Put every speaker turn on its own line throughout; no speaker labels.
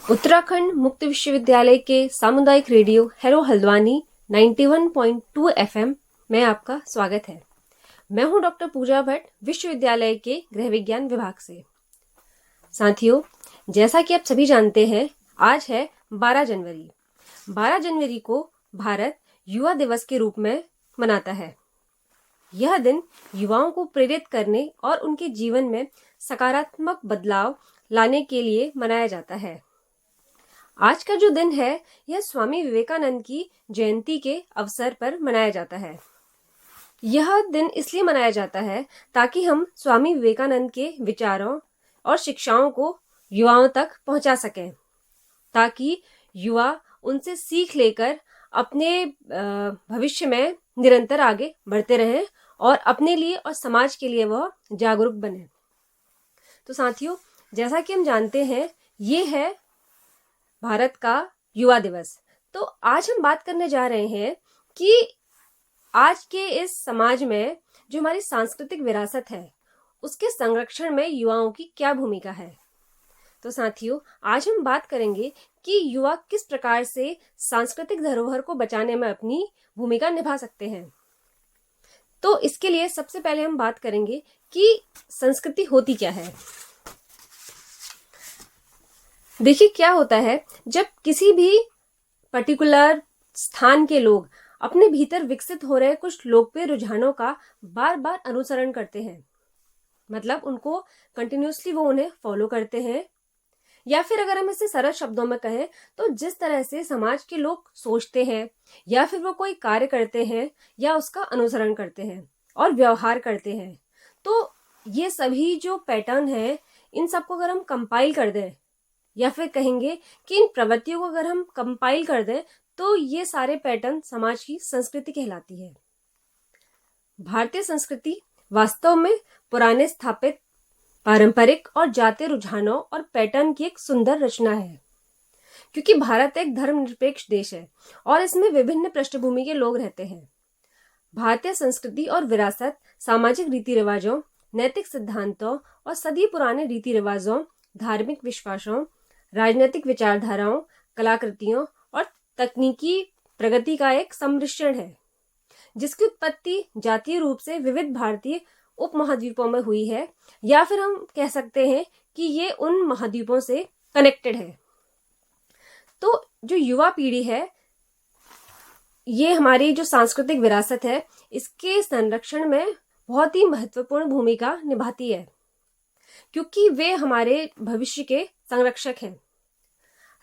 उत्तराखंड मुक्त विश्वविद्यालय के सामुदायिक रेडियो हेलो हल्द्वानी 91.2 एफएम में आपका स्वागत है। मैं हूं डॉक्टर पूजा भट्ट, विश्वविद्यालय के गृह विज्ञान विभाग से। साथियों, जैसा कि आप सभी जानते हैं, आज है 12 जनवरी। 12 जनवरी को भारत युवा दिवस के रूप में मनाता है। यह दिन युवाओं को प्रेरित करने और उनके जीवन में सकारात्मक बदलाव लाने के लिए मनाया जाता है। आज का जो दिन है, यह स्वामी विवेकानंद की जयंती के अवसर पर मनाया जाता है। यह दिन इसलिए मनाया जाता है ताकि हम स्वामी विवेकानंद के विचारों और शिक्षाओं को युवाओं तक पहुंचा सकें, ताकि युवा उनसे सीख लेकर अपने भविष्य में निरंतर आगे बढ़ते रहें और अपने लिए और समाज के लिए वह जागरूक बने। तो साथियों, जैसा कि हम जानते हैं, ये है भारत का युवा दिवस। तो आज हम बात करने जा रहे हैं कि आज के इस समाज में जो हमारी सांस्कृतिक विरासत है, उसके संरक्षण में युवाओं की क्या भूमिका है। तो साथियों, आज हम बात करेंगे कि युवा किस प्रकार से सांस्कृतिक धरोहर को बचाने में अपनी भूमिका निभा सकते हैं। तो इसके लिए सबसे पहले हम बात करेंगे कि संस्कृति होती क्या है। देखिए, क्या होता है, जब किसी भी पर्टिकुलर स्थान के लोग अपने भीतर विकसित हो रहे कुछ लोकप्रिय रुझानों का बार बार अनुसरण करते हैं, मतलब उनको कंटिन्यूसली वो उन्हें फॉलो करते हैं, या फिर अगर हम इसे सरल शब्दों में कहें तो जिस तरह से समाज के लोग सोचते हैं या फिर वो कोई कार्य करते हैं या उसका अनुसरण करते हैं और व्यवहार करते हैं, तो ये सभी जो पैटर्न है, इन सबको अगर हम कंपाइल कर दें या फिर कहेंगे कि इन प्रवृत्तियों को अगर हम कंपाइल कर दें, तो ये सारे पैटर्न समाज की संस्कृति कहलाती है। भारतीय संस्कृति वास्तव में पुराने स्थापित पारंपरिक और जातीय रुझानों और पैटर्न की एक सुंदर रचना है, क्योंकि भारत एक धर्मनिरपेक्ष देश है और इसमें विभिन्न पृष्ठभूमि के लोग रहते हैं। भारतीय संस्कृति और विरासत सामाजिक रीति रिवाजों, नैतिक सिद्धांतों और सदी पुराने रीति रिवाजों, धार्मिक विश्वासों, राजनीतिक विचारधाराओं, कलाकृतियों और तकनीकी प्रगति का एक सम्मिश्रण है, जिसकी उत्पत्ति जातीय रूप से विविध भारतीय उपमहाद्वीपों में हुई है, या फिर हम कह सकते हैं कि ये उन महाद्वीपों से कनेक्टेड है। तो जो युवा पीढ़ी है, ये हमारी जो सांस्कृतिक विरासत है, इसके संरक्षण में बहुत ही महत्वपूर्ण भूमिका निभाती है, क्योंकि वे हमारे भविष्य के संरक्षक हैं।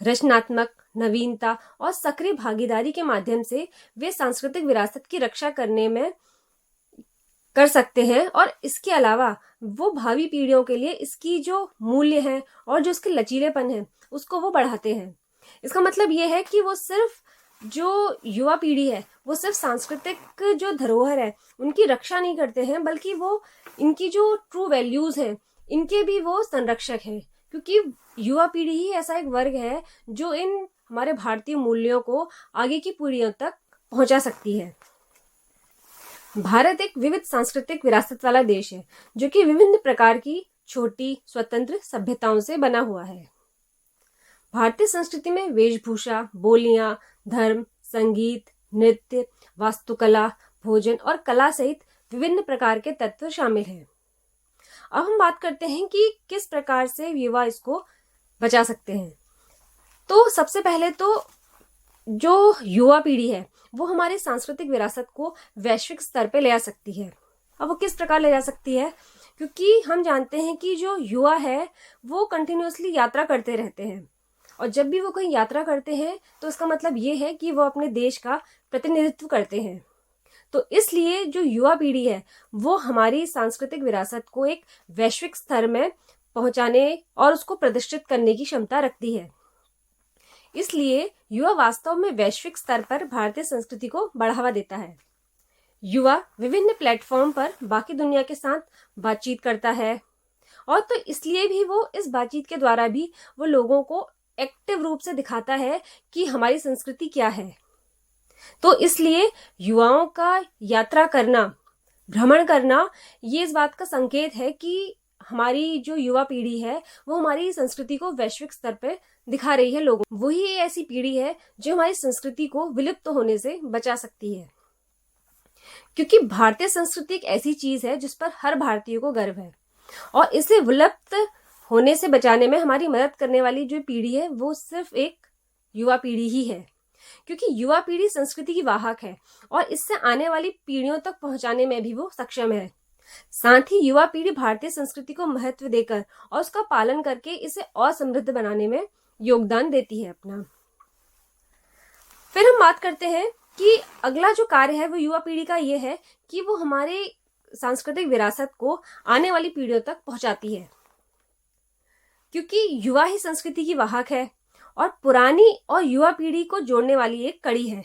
रचनात्मक, नवीनता और सक्रिय भागीदारी के माध्यम से वे सांस्कृतिक विरासत की रक्षा करने में कर सकते हैं, और इसके अलावा वो भावी पीढ़ियों के लिए इसकी जो मूल्य है और जो उसके लचीलेपन है, उसको वो बढ़ाते हैं। इसका मतलब ये है कि वो सिर्फ जो युवा पीढ़ी है, वो सिर्फ सांस्कृतिक जो धरोहर है उनकी रक्षा नहीं करते हैं, बल्कि वो इनकी जो ट्रू वैल्यूज हैं, इनके भी वो संरक्षक हैं, क्योंकि युवा पीढ़ी ही ऐसा एक वर्ग है जो इन हमारे भारतीय मूल्यों को आगे की पीढ़ियों तक पहुंचा सकती है। भारत एक विविध सांस्कृतिक विरासत वाला देश है, जो कि विभिन्न प्रकार की छोटी स्वतंत्र सभ्यताओं से बना हुआ है। भारतीय संस्कृति में वेशभूषा, बोलियां, धर्म, संगीत, नृत्य, वास्तुकला, भोजन और कला सहित विभिन्न प्रकार के तत्व शामिल हैं। अब हम बात करते हैं कि किस प्रकार से युवा इसको बचा सकते हैं। तो सबसे पहले तो जो युवा पीढ़ी है, वो हमारी सांस्कृतिक विरासत को वैश्विक स्तर पे ले आ सकती है। अब वो किस प्रकार ले जा सकती है, क्योंकि हम जानते हैं कि जो युवा है वो कंटिन्यूअसली यात्रा करते रहते हैं, और जब भी वो कहीं यात्रा करते हैं तो इसका मतलब ये है कि वो अपने देश का प्रतिनिधित्व करते हैं। तो इसलिए जो युवा पीढ़ी है, वो हमारी सांस्कृतिक विरासत को एक वैश्विक स्तर में पहुंचाने और उसको प्रदर्शित करने की क्षमता रखती है। इसलिए युवा वास्तव में वैश्विक स्तर पर भारतीय संस्कृति को बढ़ावा देता है। युवा विभिन्न प्लेटफॉर्म पर बाकी दुनिया के साथ बातचीत करता है, और तो इसलिए भी वो इस बातचीत के द्वारा भी वो लोगों को एक्टिव रूप से दिखाता है कि हमारी संस्कृति क्या है। तो इसलिए युवाओं का यात्रा करना, भ्रमण करना, ये इस बात का संकेत है कि हमारी जो युवा पीढ़ी है वो हमारी संस्कृति को वैश्विक स्तर पे दिखा रही है लोगों। वही ऐसी पीढ़ी है जो हमारी संस्कृति को विलुप्त होने से बचा सकती है, क्योंकि भारतीय संस्कृति एक ऐसी चीज है जिस पर हर भारतीय को गर्व है, और इसे विलुप्त होने से बचाने में हमारी मदद करने वाली जो पीढ़ी है वो सिर्फ एक युवा पीढ़ी ही है, क्योंकि युवा पीढ़ी संस्कृति की वाहक है और इससे आने वाली पीढ़ियों तक पहुंचाने में भी वो सक्षम है। साथ ही युवा पीढ़ी भारतीय संस्कृति को महत्व देकर और उसका पालन करके इसे और समृद्ध बनाने में योगदान देती है अपना। फिर हम बात करते हैं कि अगला जो कार्य है वो युवा पीढ़ी का ये है कि वो हमारे सांस्कृतिक विरासत को आने वाली पीढ़ियों तक पहुंचाती है, क्योंकि युवा ही संस्कृति की वाहक है और पुरानी और युवा पीढ़ी को जोड़ने वाली एक कड़ी है।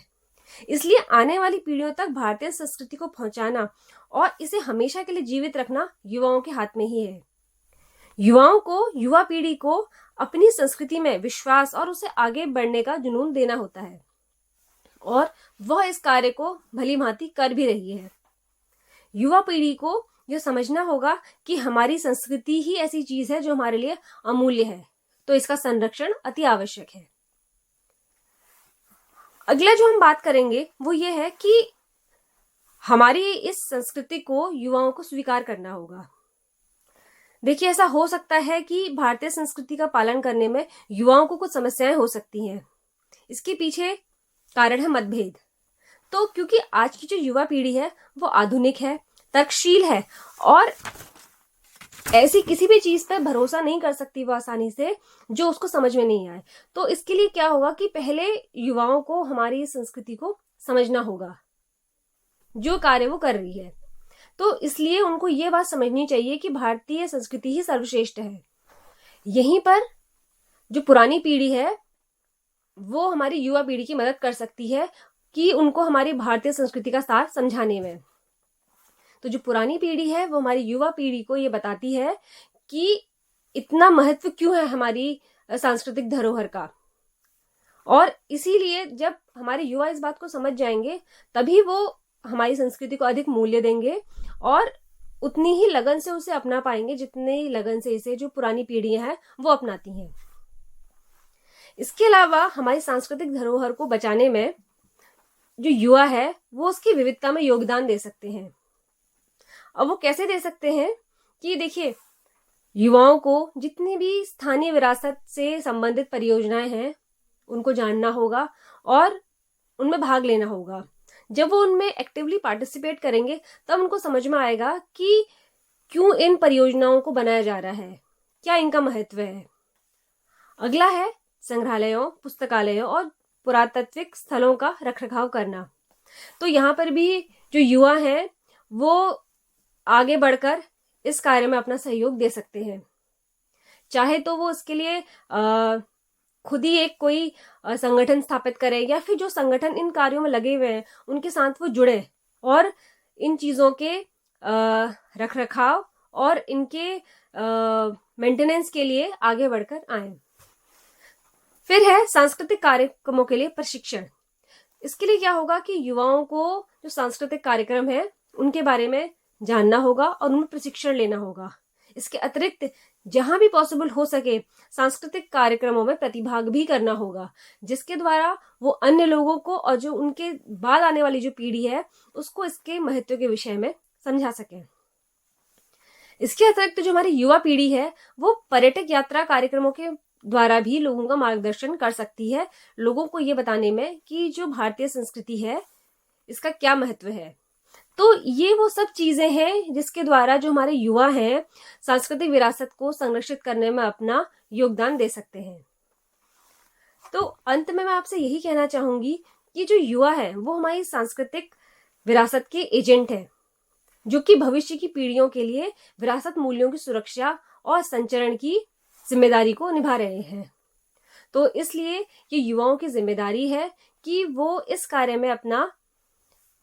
इसलिए आने वाली पीढ़ियों तक भारतीय संस्कृति को पहुंचाना और इसे हमेशा के लिए जीवित रखना युवाओं के हाथ में ही है। युवाओं को, युवा पीढ़ी को अपनी संस्कृति में विश्वास और उसे आगे बढ़ने का जुनून देना होता है, और वह इस कार्य को भली भांति कर भी रही है। युवा पीढ़ी को यह समझना होगा कि हमारी संस्कृति ही ऐसी चीज है जो हमारे लिए अमूल्य है, तो इसका संरक्षण अति आवश्यक है। अगला जो हम बात करेंगे वो ये है कि हमारी इस संस्कृति को युवाओं को स्वीकार करना होगा। देखिए, ऐसा हो सकता है कि भारतीय संस्कृति का पालन करने में युवाओं को कुछ समस्याएं हो सकती हैं। इसके पीछे कारण है मतभेद। तो क्योंकि आज की जो युवा पीढ़ी है वो आधुनिक है, तर्कशील है और ऐसी किसी भी चीज पर भरोसा नहीं कर सकती वो आसानी से जो उसको समझ में नहीं आए। तो इसके लिए क्या होगा कि पहले युवाओं को हमारी संस्कृति को समझना होगा, जो कार्य वो कर रही है। तो इसलिए उनको ये बात समझनी चाहिए कि भारतीय संस्कृति ही सर्वश्रेष्ठ है। यहीं पर जो पुरानी पीढ़ी है वो हमारी युवा पीढ़ी की मदद कर सकती है कि उनको हमारी भारतीय संस्कृति का सार समझाने में। तो जो पुरानी पीढ़ी है वो हमारी युवा पीढ़ी को ये बताती है कि इतना महत्व क्यों है हमारी सांस्कृतिक धरोहर का, और इसीलिए जब हमारे युवा इस बात को समझ जाएंगे तभी वो हमारी संस्कृति को अधिक मूल्य देंगे और उतनी ही लगन से उसे अपना पाएंगे जितनी लगन से इसे जो पुरानी पीढ़ियां हैं वो अपनाती हैं। इसके अलावा हमारी सांस्कृतिक धरोहर को बचाने में जो युवा है वो उसकी विविधता में योगदान दे सकते हैं। अब वो कैसे दे सकते हैं कि देखिए, युवाओं को जितनी भी स्थानीय विरासत से संबंधित परियोजनाएं हैं उनको जानना होगा और उनमें भाग लेना होगा। जब वो उनमें एक्टिवली पार्टिसिपेट करेंगे तब उनको समझ में आएगा कि क्यों इन परियोजनाओं को बनाया जा रहा है, क्या इनका महत्व है। अगला है संग्रहालयों, पुस्तकालयों और पुरातात्विक स्थलों का रखरखाव करना। तो यहाँ पर भी जो युवा हैं वो आगे बढ़कर इस कार्य में अपना सहयोग दे सकते हैं। चाहे तो वो इसके लिए खुद ही एक कोई संगठन स्थापित करें या फिर जो संगठन इन कार्यों में लगे हुए हैं उनके साथ वो जुड़े और इन चीजों के रखरखाव और इनके मेंटेनेंस के लिए आगे बढ़कर आए। फिर है सांस्कृतिक कार्यक्रमों के लिए प्रशिक्षण। इसके लिए क्या होगा कि युवाओं को जो सांस्कृतिक कार्यक्रम है उनके बारे में जानना होगा और उनमें प्रशिक्षण लेना होगा। इसके अतिरिक्त जहां भी पॉसिबल हो सके सांस्कृतिक कार्यक्रमों में प्रतिभाग भी करना होगा, जिसके द्वारा वो अन्य लोगों को और जो उनके बाद आने वाली जो पीढ़ी है उसको इसके महत्व के विषय में समझा सके। इसके अतिरिक्त जो हमारी युवा पीढ़ी है वो पर्यटक यात्रा कार्यक्रमों के द्वारा भी लोगों का मार्गदर्शन कर सकती है, लोगों को ये बताने में कि जो भारतीय संस्कृति है इसका क्या महत्व है। तो ये वो सब चीजें हैं जिसके द्वारा जो हमारे युवा हैं सांस्कृतिक विरासत को संरक्षित करने में अपना योगदान दे सकते हैं। तो अंत में मैं आपसे यही कहना चाहूंगी कि जो युवा है वो हमारी सांस्कृतिक विरासत के एजेंट है, जो कि भविष्य की पीढ़ियों के लिए विरासत मूल्यों की सुरक्षा और संचरण की जिम्मेदारी को निभा रहे हैं। तो इसलिए ये युवाओं की जिम्मेदारी है कि वो इस कार्य में अपना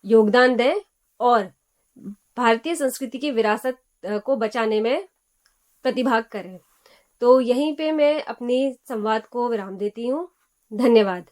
योगदान दें और भारतीय संस्कृति की विरासत को बचाने में प्रतिभाग करें। तो यहीं पे मैं अपनी संवाद को विराम देती हूँ। धन्यवाद।